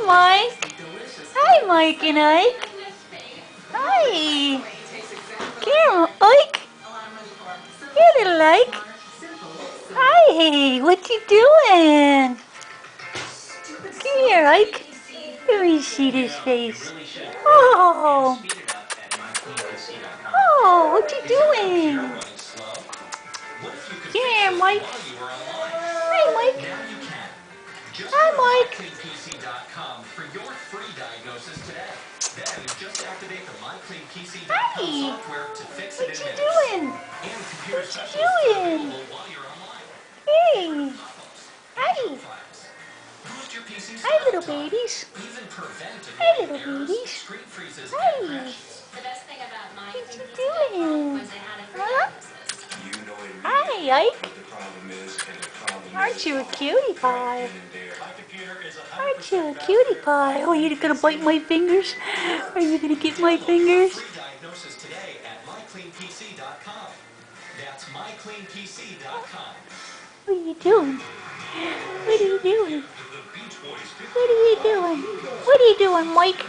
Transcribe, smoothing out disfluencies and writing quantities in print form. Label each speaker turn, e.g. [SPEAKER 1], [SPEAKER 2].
[SPEAKER 1] Mike. Hi, Mike and Ike. Hi. Here, Ike. Here, little Ike. Hi, what you doing? Come here, Ike. Let me see this face. Oh. Oh, what you doing? Come here, Mike. Hi, Mike. Hi, Mike. For your free diagnosis today. Then just activate the MyCleanPC.com software to fix it in minutes. What you doing? What you doing? Hey. Hi. Hi, little babies. Hi, little babies. Hi. What you doing? Huh? Hi, Ike. Aren't you a cutie pie? Aren't you a cutie pie? Oh, you're gonna bite my fingers? Are you gonna get my fingers? That's mycleanpc.com. What are you doing? What are you doing? What are you doing? What are you doing, Mike?